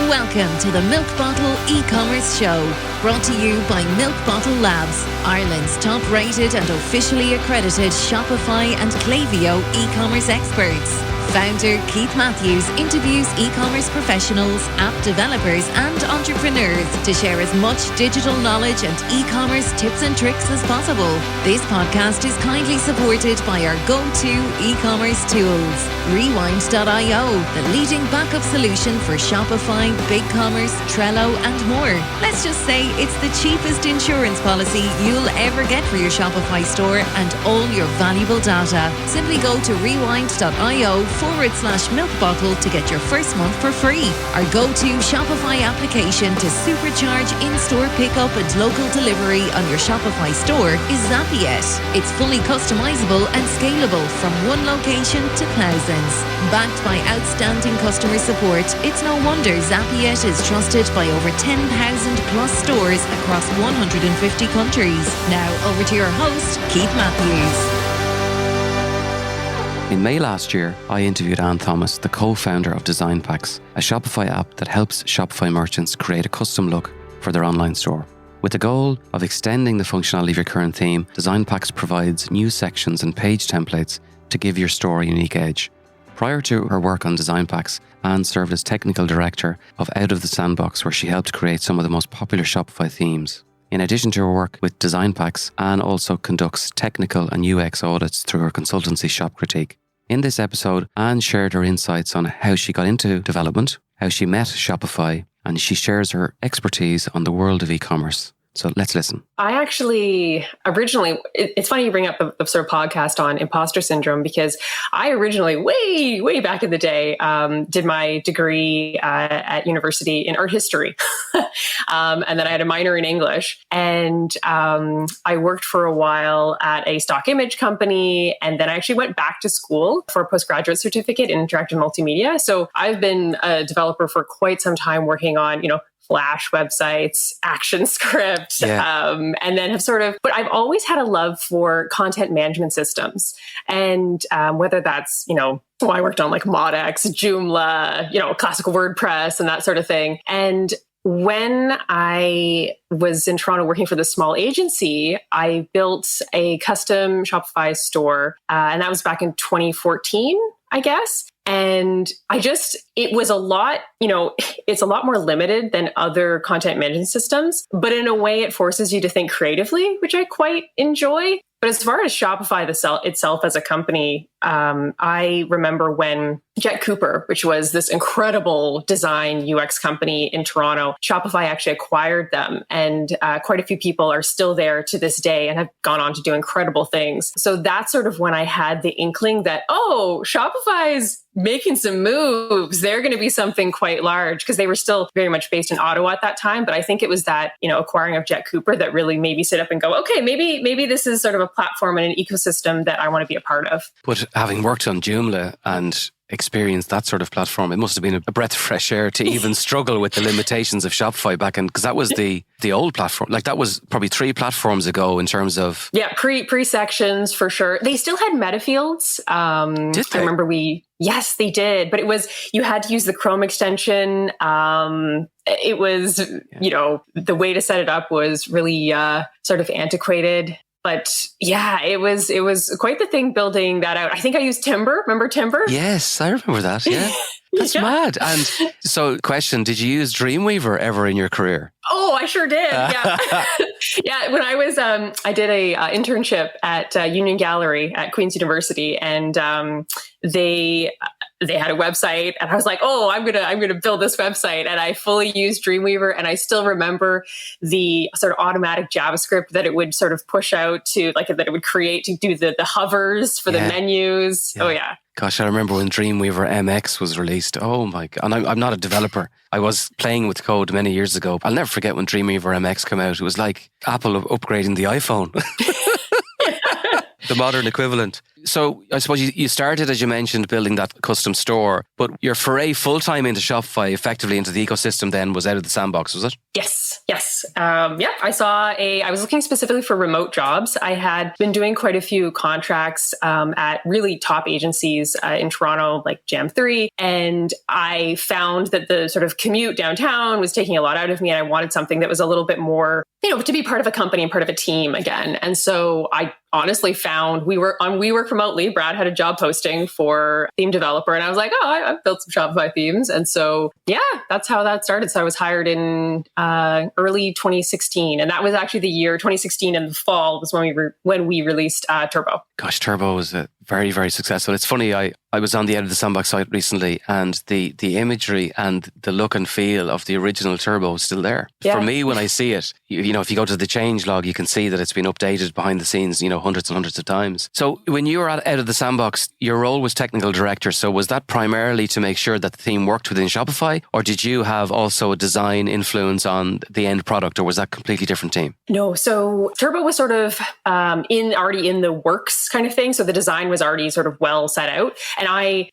Welcome to the Milk Bottle e-commerce show, brought to you by Milk Bottle Labs, Ireland's top-rated and officially accredited Shopify and Klaviyo e-commerce experts. Founder Keith Matthews interviews e-commerce professionals, app developers and entrepreneurs to share as much digital knowledge and e-commerce tips and tricks as possible. This podcast is kindly supported by our go-to e-commerce tools, Rewind.io, the leading backup solution for Shopify, BigCommerce, Trello and more. Let's just say it's the cheapest insurance policy you'll ever get for your Shopify store and all your valuable data. Simply go to rewind.io/milk bottle to get your first month for free. Our go-to Shopify application to supercharge in-store pickup and local delivery on your Shopify store is Zapiet. It's fully customizable and scalable from one location to thousands. Backed by outstanding customer support, it's no wonder Zapiet is trusted by over 10,000 plus stores across 150 countries. Now over to your host, Keith Matthews. In May last year, I interviewed Anne Thomas, the co-founder of Design Packs, a Shopify app that helps Shopify merchants create a custom look for their online store. With the goal of extending the functionality of your current theme, Design Packs provides new sections and page templates to give your store a unique edge. Prior to her work on Design Packs, Anne served as technical director of Out of the Sandbox, where she helped create some of the most popular Shopify themes. In addition to her work with Design Packs, Anne also conducts technical and UX audits through her consultancy Shop Critique. In this episode, Anne shared her insights on how she got into development, how she met Shopify, and she shares her expertise on the world of e-commerce. So let's listen. I actually originally, it's funny you bring up the sort of podcast on imposter syndrome, because I originally, way back in the day, did my degree at university in art history. And then I had a minor in English. And I worked for a while at a stock image company. And then I actually went back to school for a postgraduate certificate in interactive multimedia. So I've been a developer for quite some time, working on, Flash websites, action script, and then have but I've always had a love for content management systems. And whether that's, I worked on like Modex, Joomla, classical WordPress and that sort of thing. And when I was in Toronto working for this small agency, I built a custom Shopify store, and that was back in 2014, I guess. And it was a lot, it's a lot more limited than other content management systems, but in a way it forces you to think creatively, which I quite enjoy. But as far as Shopify itself as a company, I remember when Jet Cooper, which was this incredible design UX company in Toronto, Shopify actually acquired them. And quite a few people are still there to this day and have gone on to do incredible things. So that's sort of when I had the inkling that, Shopify's making some moves. They're going to be something quite large, because they were still very much based in Ottawa at that time. But I think it was that, acquiring of Jet Cooper that really made me sit up and go, okay, maybe this is sort of a platform and an ecosystem that I want to be a part of. But having worked on Joomla and experienced that sort of platform, it must have been a breath of fresh air to even struggle with the limitations of Shopify back in, because that was the old platform. Like that was probably 3 platforms ago in terms of... Yeah, pre-sections for sure. They still had meta fields. Did they? I remember yes, they did. But you had to use the Chrome extension. It was, the way to set it up was really sort of antiquated. But yeah, it was quite the thing building that out. I think I used Timber. Remember Timber? Yes, I remember that. Yeah. That's mad. And so question, did you use Dreamweaver ever in your career? Oh, I sure did. Yeah. Yeah. When I was, I did a internship at Union Gallery at Queen's University, and they had a website, and I was like, I'm going to build this website. And I fully used Dreamweaver. And I still remember the sort of automatic JavaScript that it would sort of push out to, like, that it would create to do the hovers for the menus. Yeah. Oh yeah. Gosh, I remember when Dreamweaver MX was released. Oh my God. And I'm not a developer. I was playing with code many years ago. I'll never forget when Dreamweaver MX came out. It was like Apple upgrading the iPhone. The modern equivalent. So I suppose you started, as you mentioned, building that custom store, but your foray full-time into Shopify, effectively into the ecosystem then, was out of the sandbox, was it? Yes. I was looking specifically for remote jobs. I had been doing quite a few contracts at really top agencies in Toronto, like Jam3. And I found that the sort of commute downtown was taking a lot out of me. And I wanted something that was a little bit more, to be part of a company and part of a team again. And so I honestly found we were on We Work Remotely. Brad had a job posting for theme developer. And I was like, I've built some Shopify themes. And so, that's how that started. So I was hired in early 2016. And that was actually the year 2016 in the fall was when we released Turbo. Gosh, Turbo was very, very successful. It's funny, I was on the Out of the Sandbox site recently, and the imagery and the look and feel of the original Turbo is still there. Yeah. For me, when I see it, if you go to the changelog, you can see that it's been updated behind the scenes, hundreds and hundreds of times. So when you were Out of the Sandbox, your role was technical director. So was that primarily to make sure that the theme worked within Shopify, or did you have also a design influence on the end product, or was that a completely different team? No, so Turbo was sort of already in the works kind of thing. So the design was already sort of well set out. And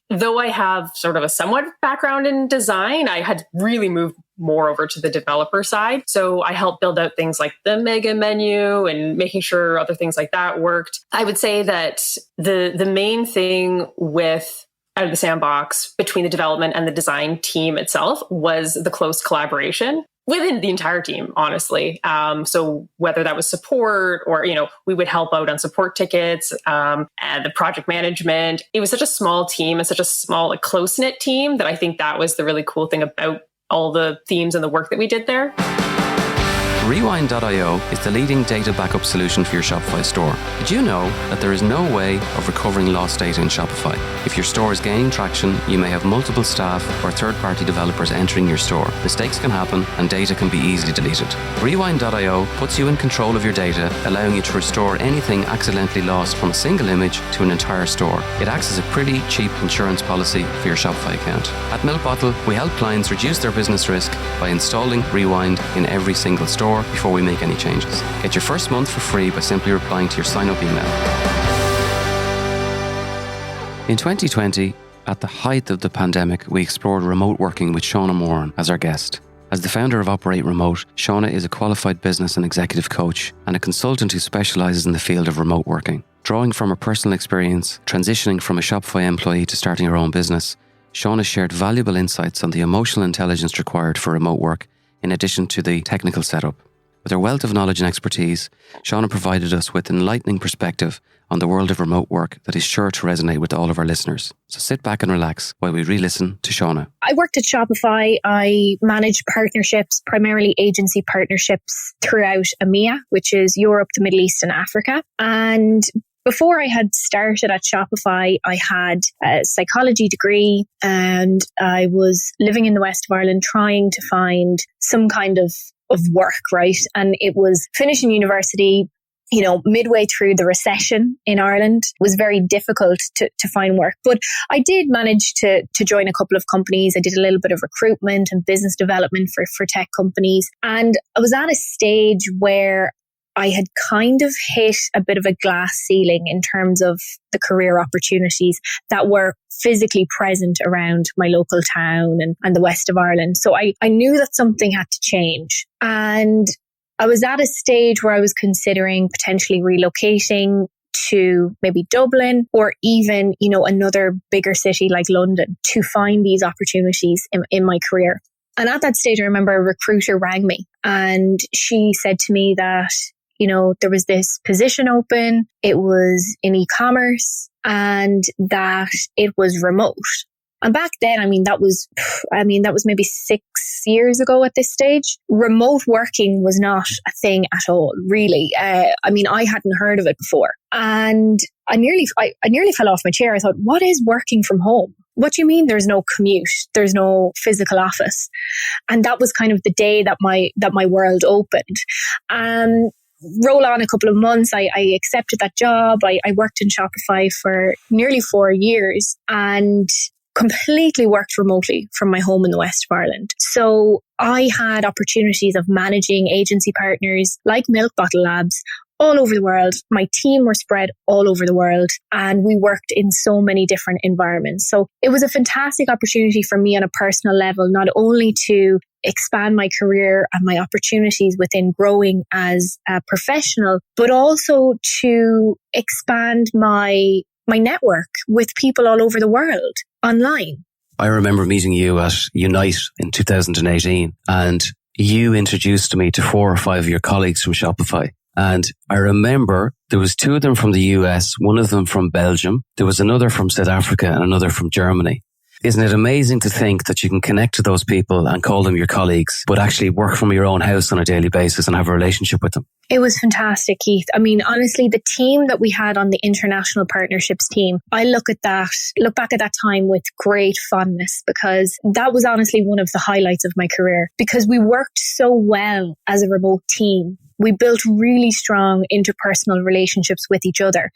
though I have sort of a somewhat background in design, I had really moved more over to the developer side. So I helped build out things like the mega menu and making sure other things like that worked. I would say that the main thing with Out of the Sandbox between the development and the design team itself was the close collaboration within the entire team, honestly. So whether that was support or, we would help out on support tickets, and the project management, it was such a small team and such a small, close-knit team that I think that was the really cool thing about all the themes and the work that we did there. Rewind.io is the leading data backup solution for your Shopify store. Did you know that there is no way of recovering lost data in Shopify? If your store is gaining traction, you may have multiple staff or third-party developers entering your store. Mistakes can happen and data can be easily deleted. Rewind.io puts you in control of your data, allowing you to restore anything accidentally lost from a single image to an entire store. It acts as a pretty cheap insurance policy for your Shopify account. At Milk Bottle, we help clients reduce their business risk by installing Rewind in every single store before we make any changes. Get your first month for free by simply replying to your sign-up email. In 2020, at the height of the pandemic, we explored remote working with Shauna Moran as our guest. As the founder of Operate Remote, Shauna is a qualified business and executive coach and a consultant who specialises in the field of remote working. Drawing from her personal experience, transitioning from a Shopify employee to starting her own business, Shauna shared valuable insights on the emotional intelligence required for remote work, in addition to the technical setup. With her wealth of knowledge and expertise, Shauna provided us with an enlightening perspective on the world of remote work that is sure to resonate with all of our listeners. So sit back and relax while we re-listen to Shauna. I worked at Shopify. I managed partnerships, primarily agency partnerships throughout EMEA, which is Europe, the Middle East and Africa. And before I had started at Shopify, I had a psychology degree and I was living in the west of Ireland trying to find some kind of work, right? And it was finishing university, midway through the recession in Ireland. It was very difficult to find work. But I did manage to join a couple of companies. I did a little bit of recruitment and business development for tech companies. And I was at a stage where I had kind of hit a bit of a glass ceiling in terms of the career opportunities that were physically present around my local town and the west of Ireland. So I knew that something had to change. And I was at a stage where I was considering potentially relocating to maybe Dublin or even, another bigger city like London to find these opportunities in my career. And at that stage, I remember a recruiter rang me and she said to me that, there was this position open, it was in e-commerce and that it was remote. And back then, that was maybe 6 years ago at this stage. Remote working was not a thing at all, really. I hadn't heard of it before. And I nearly fell off my chair. I thought, what is working from home? What do you mean there's no commute? There's no physical office? And that was kind of the day that my world opened. Roll on a couple of months, I accepted that job. I worked in Shopify for nearly 4 years and completely worked remotely from my home in the west of Ireland. So I had opportunities of managing agency partners like Milk Bottle Labs all over the world. My team were spread all over the world, and we worked in so many different environments. So it was a fantastic opportunity for me on a personal level, not only to expand my career and my opportunities within growing as a professional, but also to expand my network with people all over the world online. I remember meeting you at Unite in 2018, and you introduced me to 4 or 5 of your colleagues from Shopify. And I remember there was 2 of them from the US, one of them from Belgium. There was another from South Africa and another from Germany. Isn't it amazing to think that you can connect to those people and call them your colleagues, but actually work from your own house on a daily basis and have a relationship with them? It was fantastic, Keith. I mean, honestly, the team that we had on the international partnerships team, I look back at that time with great fondness, because that was honestly one of the highlights of my career, because we worked so well as a remote team. We built really strong interpersonal relationships with each other,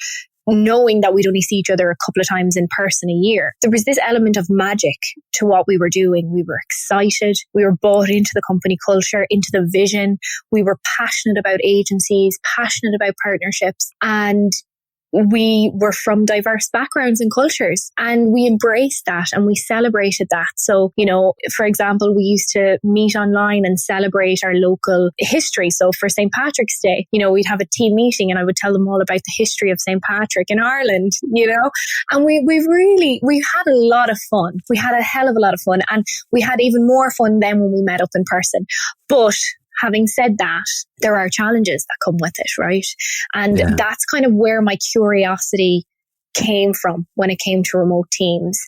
knowing that we'd only see each other a couple of times in person a year. There was this element of magic to what we were doing. We were excited. We were bought into the company culture, into the vision. We were passionate about agencies, passionate about partnerships, and we were from diverse backgrounds and cultures, and we embraced that and we celebrated that. So, for example, we used to meet online and celebrate our local history. So for St. Patrick's Day, we'd have a team meeting and I would tell them all about the history of St. Patrick in Ireland, and we had a lot of fun. We had a hell of a lot of fun, and we had even more fun then when we met up in person. But having said that, there are challenges that come with it, right? And that's kind of where my curiosity came from when it came to remote teams.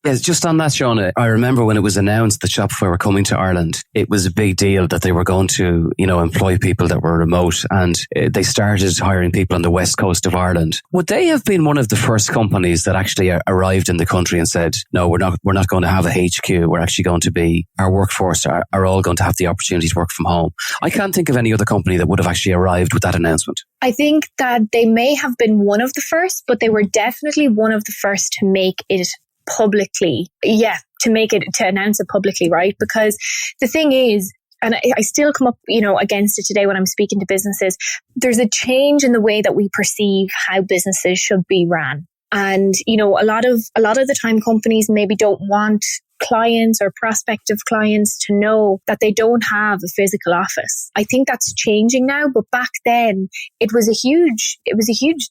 Yes, just on that, Shauna, I remember when it was announced that Shopify were coming to Ireland, it was a big deal that they were going to, employ people that were remote, and they started hiring people on the west coast of Ireland. Would they have been one of the first companies that actually arrived in the country and said, no, we're not going to have a HQ. We're actually going to be, our workforce are all going to have the opportunity to work from home. I can't think of any other company that would have actually arrived with that announcement. I think that they may have been one of the first, but they were definitely one of the first to make it publicly. To announce it publicly, right? Because the thing is, and I still come up, against it today when I'm speaking to businesses, there's a change in the way that we perceive how businesses should be ran. And, a lot of the time companies maybe don't want clients or prospective clients to know that they don't have a physical office. I think that's changing now, but back then it was a huge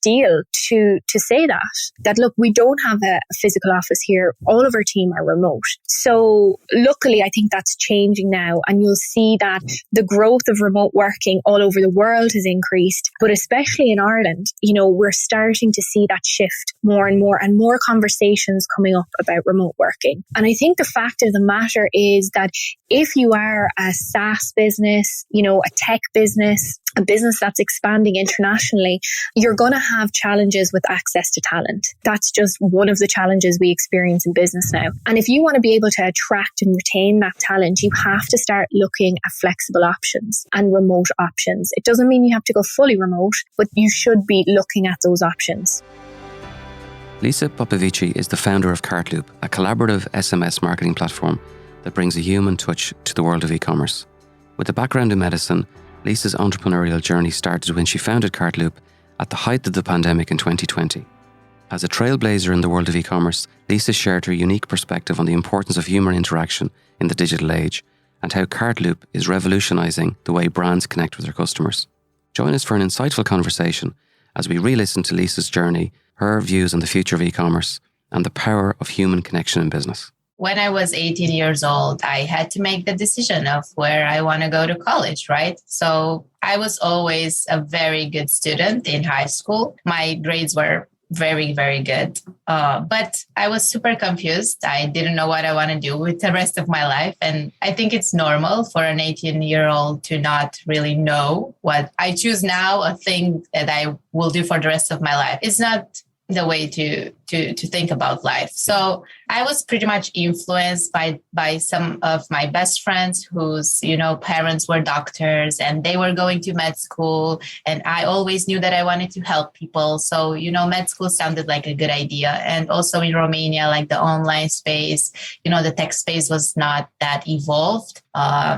deal to say that look, we don't have a physical office here. All of our team are remote. So luckily, I think that's changing now, and you'll see that the growth of remote working all over the world has increased, but especially in Ireland, we're starting to see that shift more and more conversations coming up about remote working. And I think the fact of the matter is that if you are a SaaS business, a tech business, a business that's expanding internationally, you're going to have challenges with access to talent. That's just one of the challenges we experience in business now. And if you want to be able to attract and retain that talent, you have to start looking at flexible options and remote options. It doesn't mean you have to go fully remote, but you should be looking at those options. Lisa Popovici is the founder of Cartloop, a collaborative SMS marketing platform that brings a human touch to the world of e-commerce. With a background in medicine, Lisa's entrepreneurial journey started when she founded Cartloop at the height of the pandemic in 2020. As a trailblazer in the world of e-commerce, Lisa shared her unique perspective on the importance of human interaction in the digital age and how Cartloop is revolutionizing the way brands connect with their customers. Join us for an insightful conversation as we re-listen to Lisa's journey, her views on the future of e-commerce, and the power of human connection in business. When I was 18 years old, I had to make the decision of where I want to go to college, right? So I was always a very good student in high school. My grades were very, very good. But I was super confused. I didn't know what I want to do with the rest of my life. And I think it's normal for an 18-year-old to not really know what I choose now, a thing that I will do for the rest of my life. It's not the way to think about life. So I was pretty much influenced by some of my best friends whose, parents were doctors and they were going to med school. And I always knew that I wanted to help people. So, med school sounded like a good idea. And also in Romania, like the online space, the tech space was not that evolved.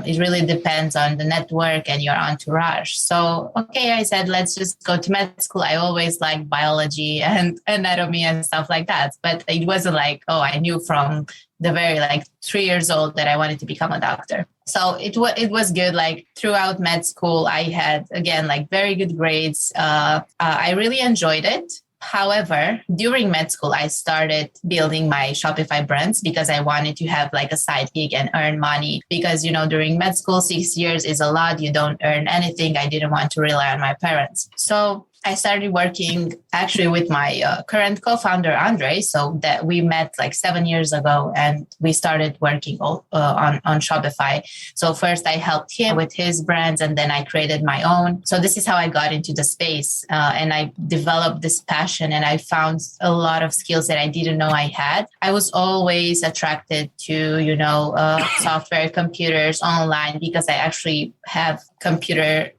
It really depends on the network and your entourage. So, okay, I said, let's just go to med school. I always liked biology and anatomy and stuff like that. But it wasn't like, I knew from the very 3 years old that I wanted to become a doctor. So it was good. Like throughout med school, I had, again, very good grades. I really enjoyed it. However, during med school, I started building my Shopify brands because I wanted to have a side gig and earn money because, during med school, 6 years is a lot. You don't earn anything. I didn't want to rely on my parents. So I started working actually with my current co-founder, Andre. So that we met 7 years ago and we started working on Shopify. So first I helped him with his brands and then I created my own. So this is how I got into the space and I developed this passion and I found a lot of skills that I didn't know I had. I was always attracted to, software, computers, online because I actually have computer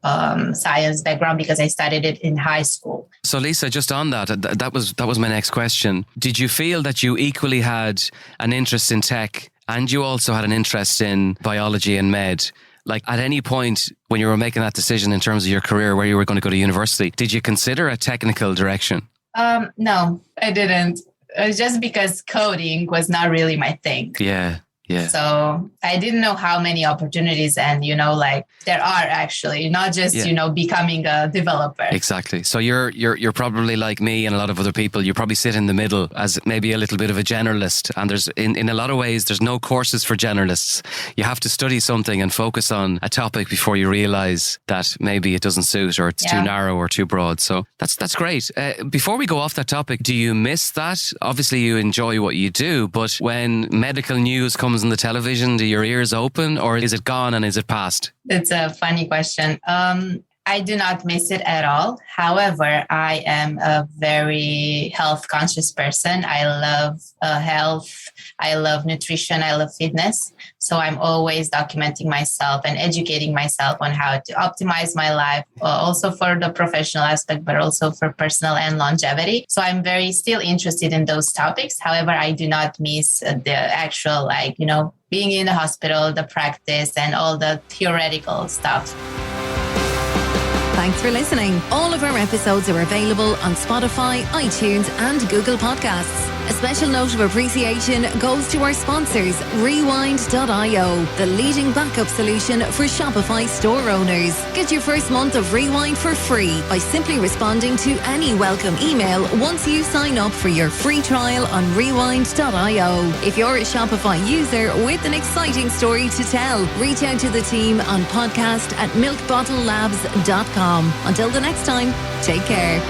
science background because I studied it in high school. So Lisa, just on that was my next question. Did you feel that you equally had an interest in tech and you also had an interest in biology and med? At any point when you were making that decision in terms of your career, where you were going to go to university, did you consider a technical direction? No, I didn't. Just because coding was not really my thing. Yeah. So I didn't know how many opportunities and, there are actually, not just, becoming a developer. Exactly. So you're probably like me and a lot of other people. You probably sit in the middle as maybe a little bit of a generalist. And there's in a lot of ways, there's no courses for generalists. You have to study something and focus on a topic before you realize that maybe it doesn't suit or it's too narrow or too broad. So that's great. Before we go off that topic, do you miss that? Obviously, you enjoy what you do, but when medical news comes on the television, do your ears open or is it gone and is it past? It's a funny question. I do not miss it at all. However, I am a very health conscious person. I love health. I love nutrition. I love fitness. So I'm always documenting myself and educating myself on how to optimize my life, also for the professional aspect, but also for personal and longevity. So I'm very still interested in those topics. However, I do not miss the actual, being in the hospital, the practice and all the theoretical stuff. Thanks for listening. All of our episodes are available on Spotify, iTunes, and Google Podcasts. A special note of appreciation goes to our sponsors, Rewind.io, the leading backup solution for Shopify store owners. Get your first month of Rewind for free by simply responding to any welcome email once you sign up for your free trial on Rewind.io. If you're a Shopify user with an exciting story to tell, reach out to the team on podcast@milkbottlelabs.com. Until the next time, take care.